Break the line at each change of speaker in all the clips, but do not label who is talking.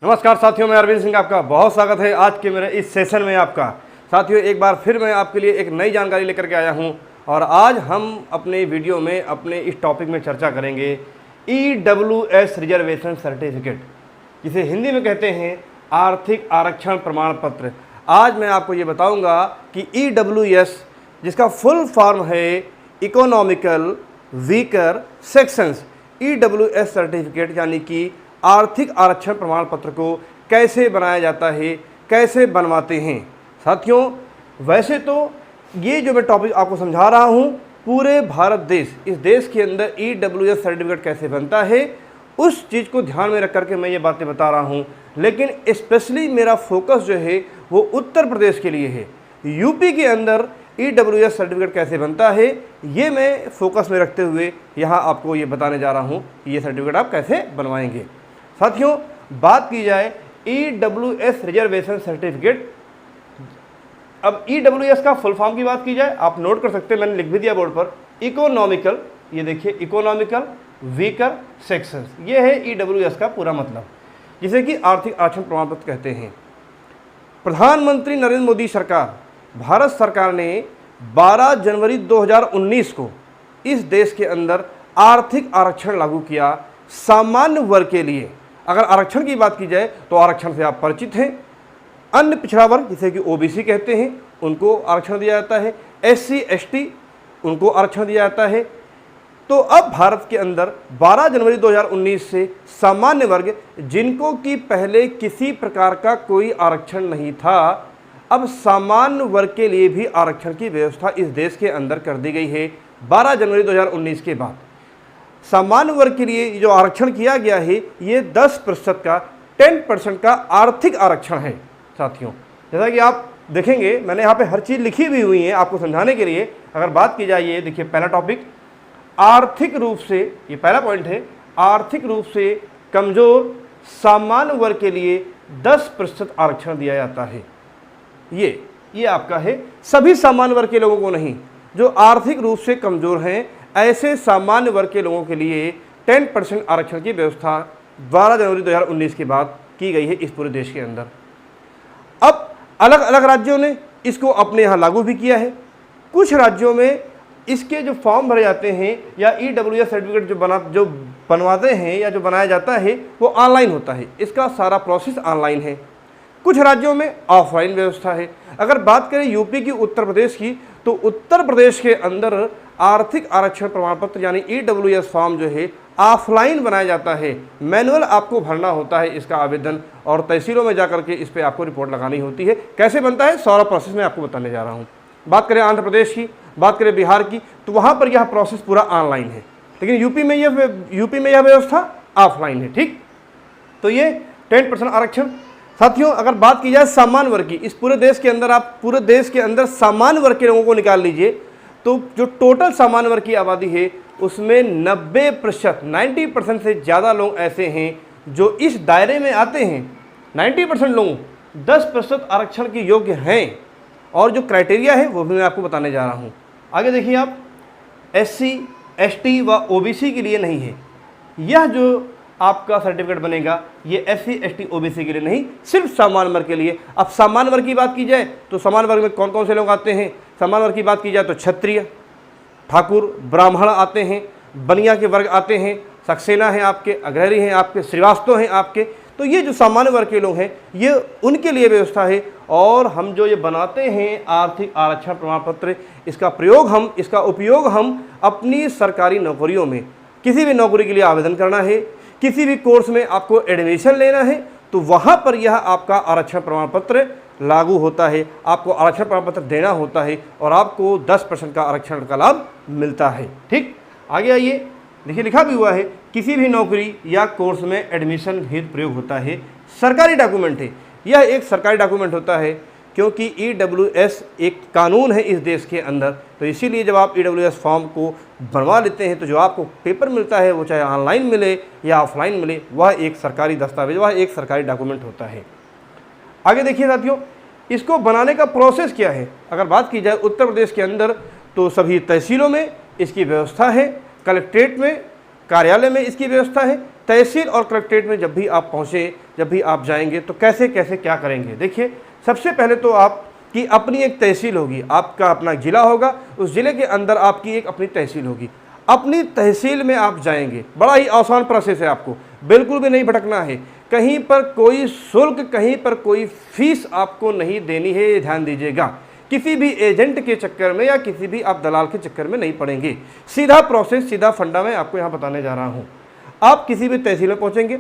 नमस्कार साथियों, मैं अरविंद सिंह आपका बहुत स्वागत है आज के मेरे इस सेशन में। आपका साथियों एक बार फिर मैं आपके लिए एक नई जानकारी लेकर के आया हूं और आज हम अपने वीडियो में अपने इस टॉपिक में चर्चा करेंगे EWS रिजर्वेशन सर्टिफिकेट, जिसे हिंदी में कहते हैं आर्थिक आरक्षण प्रमाण पत्र। आज मैं आपको ये बताऊंगा कि EWS, जिसका फुल फॉर्म है economical weaker sections, EWS certificate यानी कि आर्थिक आरक्षण प्रमाण पत्र को कैसे बनाया जाता है, कैसे बनवाते हैं। साथियों वैसे तो ये जो मैं टॉपिक आपको समझा रहा हूँ पूरे भारत देश, इस देश के अंदर EWS सर्टिफिकेट कैसे बनता है उस चीज़ को ध्यान में रख करके मैं ये बातें बता रहा हूँ, लेकिन स्पेशली मेरा फोकस जो है वो उत्तर प्रदेश के लिए है। यूपी के अंदर EWS सर्टिफिकेट कैसे बनता है ये मैं फोकस में रखते हुए यहाँ आपको ये बताने जा रहा हूँ कि ये सर्टिफिकेट आप कैसे बनवाएंगे। साथियों बात की जाए EWS रिजर्वेशन सर्टिफिकेट, अब EWS का फुल फॉर्म की बात की जाए, आप नोट कर सकते हैं, मैंने लिख भी दिया बोर्ड पर, इकोनॉमिकल, ये देखिए इकोनॉमिकल वीकर सेक्शंस, ये है EWS का पूरा मतलब, जिसे कि आर्थिक आरक्षण प्रमाण पत्र कहते हैं। प्रधानमंत्री नरेंद्र मोदी सरकार, भारत सरकार ने 12 जनवरी 2019 को इस देश के अंदर आर्थिक आरक्षण लागू किया सामान्य वर्ग के लिए। अगर आरक्षण की बात की जाए तो आरक्षण से आप परिचित हैं। अन्य पिछड़ा वर्ग जिसे कि OBC कहते हैं उनको आरक्षण दिया जाता है, SC ST उनको आरक्षण दिया जाता है। तो अब भारत के अंदर 12 जनवरी 2019 से सामान्य वर्ग, जिनको कि पहले किसी प्रकार का कोई आरक्षण नहीं था, अब सामान्य वर्ग के लिए भी आरक्षण की व्यवस्था इस देश के अंदर कर दी गई है 12 जनवरी 2019 के बाद। सामान्य वर्ग के लिए जो आरक्षण किया गया है ये 10% का 10% का आर्थिक आरक्षण है। साथियों जैसा कि आप देखेंगे मैंने यहाँ पे हर चीज़ लिखी भी हुई है आपको समझाने के लिए। अगर बात की जाए, ये देखिए पहला टॉपिक, आर्थिक रूप से, ये पहला पॉइंट है, आर्थिक रूप से कमज़ोर सामान्य वर्ग के लिए 10% आरक्षण दिया जाता है। ये आपका है, सभी सामान्य वर्ग के लोगों को नहीं, जो आर्थिक रूप से कमज़ोर हैं ऐसे सामान्य वर्ग के लोगों के लिए 10% आरक्षण की व्यवस्था 12 जनवरी 2019 के बाद की गई है इस पूरे देश के अंदर। अब अलग अलग राज्यों ने इसको अपने यहाँ लागू भी किया है। कुछ राज्यों में इसके जो फॉर्म भरे जाते हैं या EWS सर्टिफिकेट जो बनवाते हैं या जो बनाया जाता है वो ऑनलाइन होता है, इसका सारा प्रोसेस ऑनलाइन है। कुछ राज्यों में ऑफलाइन व्यवस्था है। अगर बात करें यूपी की, उत्तर प्रदेश की, तो उत्तर प्रदेश के अंदर आर्थिक आरक्षण प्रमाण पत्र यानी EWS फॉर्म जो है ऑफलाइन बनाया जाता है। मैनुअल आपको भरना होता है इसका आवेदन और तहसीलों में जाकर के इस पर आपको रिपोर्ट लगानी होती है। कैसे बनता है सारा प्रोसेस मैं आपको बताने जा रहा हूँ। बात करें आंध्र प्रदेश की, बात करें बिहार की, तो वहाँ पर यह प्रोसेस पूरा ऑनलाइन है, लेकिन यूपी में यह व्यवस्था ऑफलाइन है। ठीक, तो ये 10% आरक्षण। साथियों अगर बात की जाए सामान्य वर्ग की, इस पूरे देश के अंदर आप पूरे देश के अंदर सामान्य वर्ग के लोगों को निकाल लीजिए तो जो टोटल सामान्य वर्ग की आबादी है उसमें 90% से ज़्यादा लोग ऐसे हैं जो इस दायरे में आते हैं। 90% लोग 10% आरक्षण के योग्य हैं और जो क्राइटेरिया है वो भी मैं आपको बताने जा रहा हूँ। आगे देखिए आप, SC ST व OBC के लिए नहीं है यह जो आपका सर्टिफिकेट बनेगा, ये SC ST OBC के लिए नहीं, सिर्फ सामान्य वर्ग के लिए। अब सामान्य वर्ग की बात की जाए तो सामान्य वर्ग में कौन कौन से लोग आते हैं? सामान्य वर्ग की बात की जाए तो क्षत्रिय, ठाकुर, ब्राह्मण आते हैं, बनिया के वर्ग आते हैं, सक्सेना हैं आपके, अग्रहरी हैं आपके, श्रीवास्तव हैं आपके। तो ये जो सामान्य वर्ग के लोग हैं ये उनके लिए व्यवस्था है। और हम जो ये बनाते हैं आर्थिक आरक्षण प्रमाण पत्र, इसका उपयोग हम अपनी सरकारी नौकरियों में, किसी भी नौकरी के लिए आवेदन करना है, किसी भी कोर्स में आपको एडमिशन लेना है तो वहाँ पर यह आपका आरक्षण प्रमाण पत्र लागू होता है, आपको आरक्षण प्रमाण पत्र देना होता है और आपको 10% का आरक्षण का लाभ मिलता है। ठीक, आगे आइए, देखिए लिखा भी हुआ है, किसी भी नौकरी या कोर्स में एडमिशन हेतु प्रयोग होता है, सरकारी डॉक्यूमेंट है। यह एक सरकारी डॉक्यूमेंट होता है क्योंकि EWS एक कानून है इस देश के अंदर, तो इसीलिए जब आप EWS फॉर्म को बनवा लेते हैं तो जो आपको पेपर मिलता है वो चाहे ऑनलाइन मिले या ऑफलाइन मिले, वह एक सरकारी दस्तावेज, वह एक सरकारी डॉक्यूमेंट होता है। आगे देखिए साथियों, इसको बनाने का प्रोसेस क्या है। अगर बात की जाए उत्तर प्रदेश के अंदर तो सभी तहसीलों में इसकी व्यवस्था है, कलेक्ट्रेट में, कार्यालय में इसकी व्यवस्था है, तहसील और कलेक्ट्रेट में जब भी आप पहुँचे, जब भी आप जाएंगे तो कैसे कैसे क्या करेंगे। देखिए, सबसे पहले तो आपकी अपनी एक तहसील होगी, आपका अपना ज़िला होगा, उस ज़िले के अंदर आपकी एक अपनी तहसील होगी। अपनी तहसील में आप जाएंगे, बड़ा ही आसान प्रोसेस है, आपको बिल्कुल भी नहीं भटकना है, कहीं पर कोई शुल्क, कहीं पर कोई फीस आपको नहीं देनी है, ये ध्यान दीजिएगा। किसी भी एजेंट के चक्कर में या किसी भी आप दलाल के चक्कर में नहीं पड़ेंगे। सीधा प्रोसेस, सीधा फंडा मैं आपको यहाँ बताने जा रहा हूँ। आप किसी भी तहसील में पहुँचेंगे,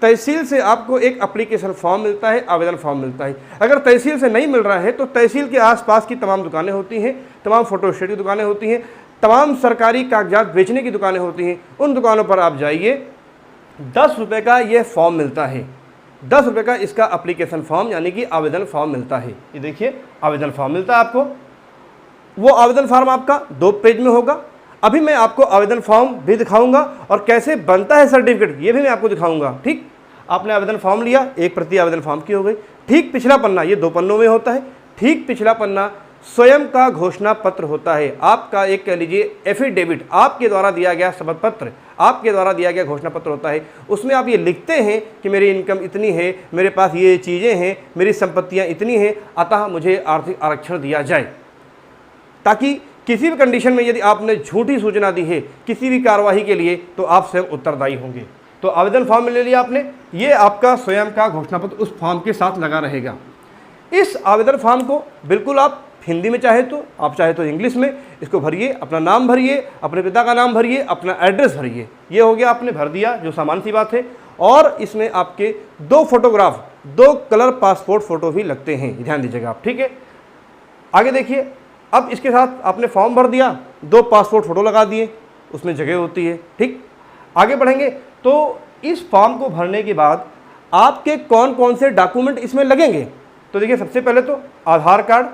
तहसील से आपको एक एप्लीकेशन फॉर्म मिलता है, आवेदन फॉर्म मिलता है। अगर तहसील से नहीं मिल रहा है तो तहसील के आसपास की तमाम दुकानें होती हैं, तमाम फोटोस्टेट की दुकानें होती हैं, तमाम सरकारी कागजात बेचने की दुकानें होती हैं, उन दुकानों पर आप जाइए। 10 रुपये का ये फॉर्म मिलता है, 10 रुपये का इसका एप्लीकेशन फॉर्म यानी कि आवेदन फॉर्म मिलता है। ये देखिए, आवेदन फॉर्म मिलता है आपको। वो आवेदन फॉर्म आपका 2 पेज में होगा। अभी मैं आपको आवेदन फॉर्म भी दिखाऊंगा और कैसे बनता है सर्टिफिकेट ये भी मैं आपको दिखाऊंगा। ठीक, आपने आवेदन फॉर्म लिया, एक प्रति आवेदन फॉर्म की हो गई। ठीक पिछला पन्ना, ये 2 पन्नों में होता है। ठीक पिछला पन्ना स्वयं का घोषणा पत्र होता है, आपका एक कह लीजिए एफिडेविट, आपके द्वारा दिया गया शपथ पत्र, आपके द्वारा दिया गया घोषणा पत्र होता है। उसमें आप ये लिखते हैं कि मेरी इनकम इतनी है, मेरे पास ये चीज़ें हैं, मेरी संपत्तियां इतनी हैं, अतः मुझे आर्थिक आरक्षण दिया जाए, ताकि किसी भी कंडीशन में यदि आपने झूठी सूचना दी है किसी भी कार्रवाई के लिए तो आप स्वयं उत्तरदायी होंगे। तो आवेदन फॉर्म ले लिया आपने, ये आपका स्वयं का घोषणा पत्र उस फॉर्म के साथ लगा रहेगा। इस आवेदन फॉर्म को बिल्कुल आप हिंदी में चाहे तो इंग्लिश में इसको भरिए, अपना नाम भरिए, अपने पिता का नाम भरिए, अपना एड्रेस भरिए। ये हो गया, आपने भर दिया, जो सामान्य सी बात है। और इसमें आपके 2 फोटोग्राफ, 2 कलर पासपोर्ट फ़ोटो भी लगते हैं, ध्यान दीजिएगा आप। ठीक है, आगे देखिए, अब इसके साथ आपने फॉर्म भर दिया, 2 पासपोर्ट फ़ोटो लगा दिए, उसमें जगह होती है। ठीक, आगे बढ़ेंगे तो इस फॉर्म को भरने के बाद आपके कौन कौन से डॉक्यूमेंट इसमें लगेंगे। तो देखिए, सबसे पहले तो आधार कार्ड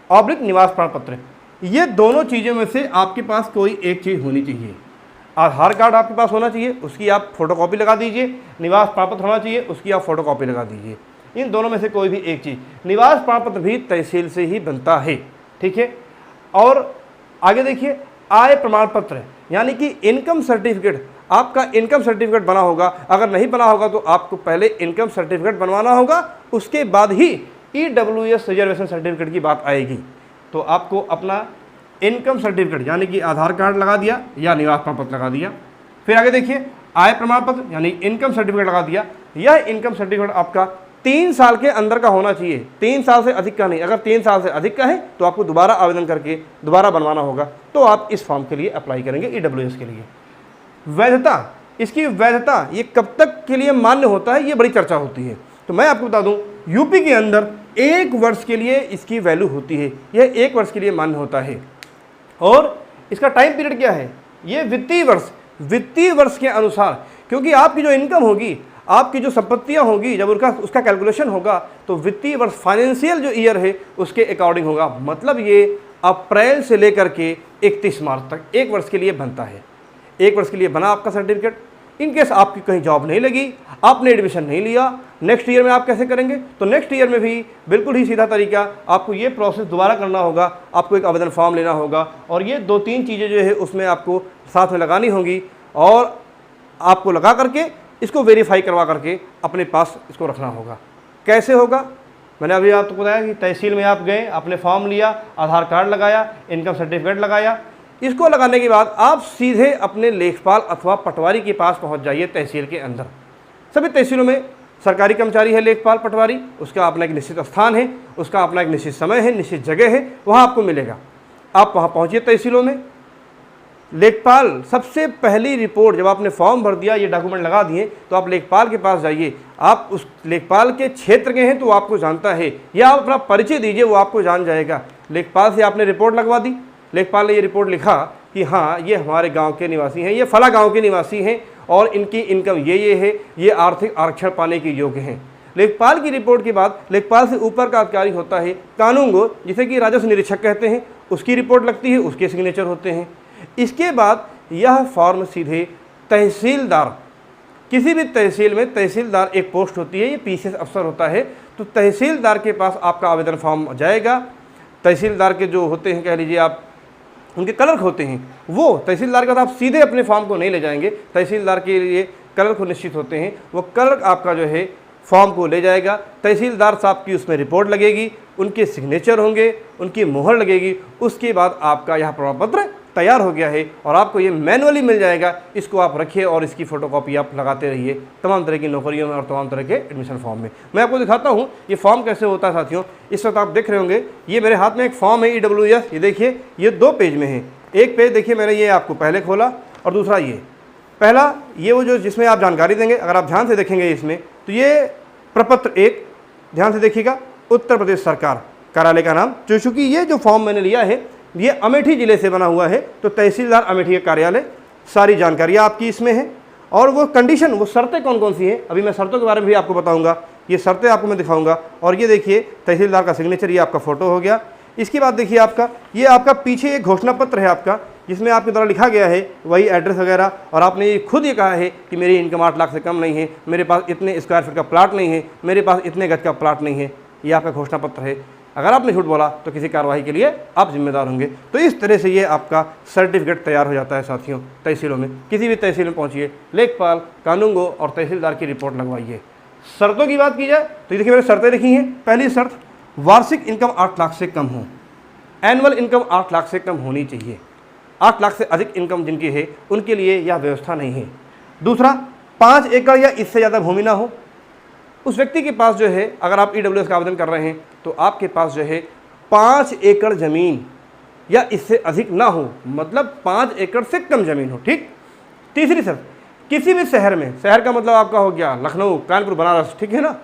ऑब्लिक निवास प्रमाण पत्र, ये दोनों चीज़ों में से आपके पास कोई एक चीज़ होनी चाहिए। आधार कार्ड आपके पास होना चाहिए, उसकी आप फोटोकॉपी लगा दीजिए। निवास प्रमाण पत्र होना चाहिए, उसकी आप फोटोकॉपी लगा दीजिए। इन दोनों में से कोई भी एक चीज़। निवास प्रमाण पत्र भी तहसील से ही बनता है। ठीक है, और आगे देखिए, आय प्रमाण पत्र यानी कि इनकम सर्टिफिकेट, आपका इनकम सर्टिफिकेट बना होगा। अगर नहीं बना होगा तो आपको पहले इनकम सर्टिफिकेट बनवाना होगा, उसके बाद ही EWS रिजर्वेशन सर्टिफिकेट की बात आएगी। तो आपको अपना इनकम सर्टिफिकेट यानी कि आधार कार्ड लगा दिया या निवास प्रमाण पत्र लगा दिया। फिर आगे देखिए, आय प्रमाण पत्र यानी इनकम सर्टिफिकेट लगा दिया। यह इनकम सर्टिफिकेट आपका 3 साल के अंदर का होना चाहिए, 3 साल से अधिक का नहीं। अगर 3 साल से अधिक का है तो आपको दोबारा आवेदन करके दोबारा बनवाना होगा, तो आप इस फॉर्म के लिए अप्लाई करेंगे EWS के लिए। वैधता, इसकी वैधता ये कब तक के लिए मान्य होता है, ये बड़ी चर्चा होती है। तो मैं आपको बता दूं, यूपी के अंदर 1 वर्ष के लिए इसकी वैल्यू होती है, यह 1 वर्ष के लिए मान्य होता है। और इसका टाइम पीरियड क्या है, ये वित्तीय वर्ष के अनुसार, क्योंकि आपकी जो इनकम होगी, आपकी जो संपत्तियां होगी, जब उसका कैलकुलेशन होगा तो वित्तीय वर्ष, फाइनेंशियल जो ईयर है उसके अकॉर्डिंग होगा। मतलब ये अप्रैल से लेकर के 31 मार्च तक 1 वर्ष के लिए बनता है। 1 वर्ष के लिए बना आपका सर्टिफिकेट। इनकेस आपकी कहीं जॉब नहीं लगी, आपने एडमिशन नहीं लिया, नेक्स्ट ईयर में आप कैसे करेंगे, तो नेक्स्ट ईयर में भी बिल्कुल ही सीधा तरीका, आपको ये प्रोसेस दोबारा करना होगा। आपको एक आवेदन फॉर्म लेना होगा और ये 2-3 चीज़ें जो है उसमें आपको साथ में लगानी होंगी, और आपको लगा करके इसको वेरीफाई करवा करके अपने पास इसको रखना होगा। कैसे होगा, मैंने अभी आपको बताया कि तहसील में आप गए, आपने फॉर्म लिया, आधार कार्ड लगाया, इनकम सर्टिफिकेट लगाया। इसको लगाने के बाद आप सीधे अपने लेखपाल अथवा पटवारी के पास पहुंच जाइए तहसील के अंदर। सभी तहसीलों में सरकारी कर्मचारी है लेखपाल पटवारी, उसका अपना एक निश्चित स्थान है, उसका अपना एक निश्चित समय है, निश्चित जगह है, वहाँ आपको मिलेगा। आप वहाँ पहुँचिए तहसीलों में। लेखपाल सबसे पहली रिपोर्ट, जब आपने फॉर्म भर दिया, ये डॉक्यूमेंट लगा दिए, तो आप लेखपाल के पास जाइए। आप उस लेखपाल के क्षेत्र के हैं तो वो आपको जानता है, या आप अपना परिचय दीजिए, वो आपको जान जाएगा। लेखपाल से आपने रिपोर्ट लगवा दी, लेखपाल ने ये रिपोर्ट लिखा कि हाँ ये हमारे गांव के निवासी हैं, ये फला गांव के निवासी हैं और इनकी इनकम ये है, ये आर्थिक आरक्षण पाने के योग्य हैं। लेखपाल की रिपोर्ट के बाद लेखपाल से ऊपर का अधिकारी होता है कानूनगो, जिसे कि राजस्व निरीक्षक कहते हैं, उसकी रिपोर्ट लगती है, उसके सिग्नेचर होते हैं। इसके बाद यह फॉर्म सीधे तहसीलदार, किसी भी तहसील में तहसीलदार एक पोस्ट होती है, ये PCS अफसर होता है, तो तहसीलदार के पास आपका आवेदन फॉर्म जाएगा। तहसीलदार के जो होते हैं, कह लीजिए आप उनके क्लर्क होते हैं, वो तहसीलदार के पास आप सीधे अपने फॉर्म को नहीं ले जाएंगे। तहसीलदार के लिए क्लर्क को निश्चित होते हैं, वो क्लर्क आपका जो है फॉर्म को ले जाएगा, तहसीलदार साहब की उसमें रिपोर्ट लगेगी, उनके सिग्नेचर होंगे, उनकी मोहर लगेगी, उसके बाद आपका यह प्रमाण पत्र तैयार हो गया है और आपको ये मैनुअली मिल जाएगा। इसको आप रखिए और इसकी फ़ोटोकॉपी आप लगाते रहिए तमाम तरह की नौकरियों में और तमाम तरह के एडमिशन फॉर्म में। मैं आपको दिखाता हूँ ये फॉर्म कैसे होता है साथियों। इस वक्त आप देख रहे होंगे ये मेरे हाथ में एक फॉर्म है EWS। ये देखिए ये 2 पेज में है। एक पेज देखिए मैंने ये आपको पहले खोला और दूसरा ये पहला ये वो जो जिसमें आप जानकारी देंगे। अगर आप ध्यान से देखेंगे इसमें तो ये प्रपत्र 1 ध्यान से देखिएगा, उत्तर प्रदेश सरकार कार्यालय का नाम। चूँकि ये जो फॉर्म मैंने लिया है ये अमेठी ज़िले से बना हुआ है तो तहसीलदार अमेठी का कार्यालय, सारी जानकारियाँ आपकी इसमें है। और वो कंडीशन, वो शर्तें कौन कौन सी हैं, अभी मैं शर्तों के बारे में भी आपको बताऊंगा। ये शर्तें आपको मैं दिखाऊंगा। और ये देखिए तहसीलदार का सिग्नेचर, ये आपका फ़ोटो हो गया। इसके बाद देखिए आपका ये आपका पीछे एक घोषणा पत्र है आपका, जिसमें आपके द्वारा लिखा गया है वही एड्रेस वगैरह। और आपने ये खुद ये कहा है कि मेरी इनकम 8 लाख से कम नहीं है, मेरे पास इतने स्क्वायर फीट का प्लाट नहीं है, मेरे पास इतने गज का प्लाट नहीं है। ये आपका घोषणा पत्र है। अगर आपने झूठ बोला तो किसी कार्रवाई के लिए आप जिम्मेदार होंगे। तो इस तरह से ये आपका सर्टिफिकेट तैयार हो जाता है साथियों। तहसीलों में किसी भी तहसील में पहुंचिए, लेखपाल, कानूनगो और तहसीलदार की रिपोर्ट लगवाइए। शर्तों की बात की जाए तो देखिए मैंने शर्तें लिखी हैं। पहली शर्त, वार्षिक इनकम 8 लाख से कम हो, एनुअल इनकम 8 लाख से कम होनी चाहिए। 8 लाख से अधिक इनकम जिनकी है उनके लिए यह व्यवस्था नहीं है। दूसरा, 5 एकड़ या इससे ज़्यादा भूमि ना हो। उस व्यक्ति के पास जो है, अगर आप EWS का आवेदन कर रहे हैं तो आपके पास जो है 5 एकड़ ज़मीन या इससे अधिक ना हो, मतलब 5 एकड़ से कम ज़मीन हो। ठीक। तीसरी शर्त, किसी भी शहर में, शहर का मतलब आपका हो गया लखनऊ, कानपुर, बनारस, ठीक है ना,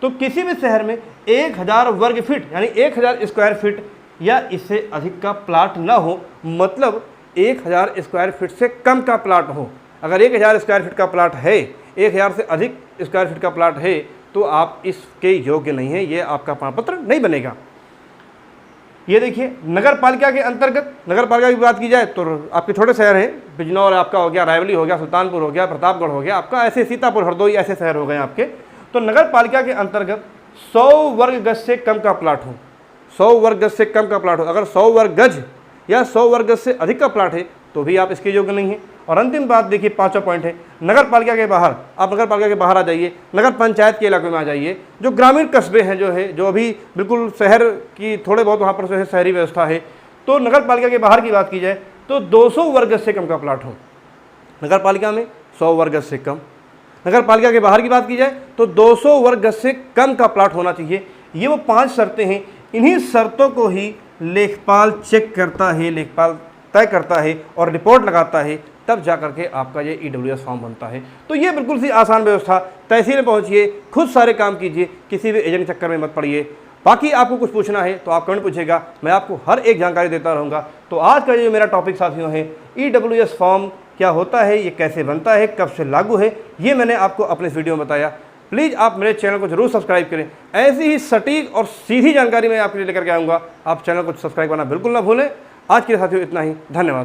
तो किसी भी शहर में 1000 वर्ग फीट यानी 1000 स्क्वायर फीट या इससे अधिक का प्लाट ना हो, मतलब 1000 स्क्वायर फीट से कम का प्लाट हो। अगर 1000 स्क्वायर फीट का प्लाट है, 1000 से अधिक स्क्वायर फीट का प्लाट है तो आप इसके योग्य नहीं है, ये आपका प्रमाण पत्र नहीं बनेगा। ये देखिए नगर पालिका के अंतर्गत, नगर पालिका की बात की जाए तो आपके छोटे शहर हैं, बिजनौर आपका हो गया, रायवली हो गया, सुल्तानपुर हो गया, प्रतापगढ़ हो गया, आपका ऐसे सीतापुर, हरदोई ऐसे शहर हो गए आपके। तो नगर पालिका के अंतर्गत 100 वर्ग गज से कम का प्लाट हो, 100 वर्ग गज से कम का प्लाट हो। अगर 100 वर्ग गज या 100 वर्ग गज से अधिक का प्लाट है तो भी आप इसके योग्य नहीं हैं। और अंतिम बात देखिए, 5वां पॉइंट है, नगर पालिका के बाहर, आप नगर पालिका के बाहर आ जाइए, नगर पंचायत के इलाके में आ जाइए, जो ग्रामीण कस्बे हैं, जो है जो अभी बिल्कुल शहर की थोड़े बहुत वहाँ पर जो है शहरी व्यवस्था है, तो नगर पालिका के बाहर की बात की जाए तो 200 वर्ग गज से कम का प्लाट हो। नगर पालिका में 100 वर्ग गज से कम, नगर पालिका के बाहर की बात की जाए तो 200 वर्ग गज से कम का प्लाट होना चाहिए। ये वो 5 शर्तें हैं। इन्हीं शर्तों को ही लेखपाल चेक करता है, लेखपाल तय करता है और रिपोर्ट लगाता है, तब जा करके आपका ये EWS फॉर्म बनता है। तो ये बिल्कुल सी आसान व्यवस्था। तहसील में पहुंचिए, खुद सारे काम कीजिए, किसी भी एजेंट चक्कर में मत पड़िए। बाकी आपको कुछ पूछना है तो आप कमेंट पूछिएगा, मैं आपको हर एक जानकारी देता रहूँगा। तो आज का जो मेरा टॉपिक साथियों है, EWS फॉर्म क्या होता है, ये कैसे बनता है, कब से लागू है, ये मैंने आपको अपने इस वीडियो में बताया। प्लीज़ आप मेरे चैनल को जरूर सब्सक्राइब करें। ऐसी ही सटीक और सीधी जानकारी मैं आपके लिए लेकर के आऊँगा। आप चैनल को सब्सक्राइब करना बिल्कुल ना भूलें। आज के लिए साथियों इतना ही, धन्यवाद।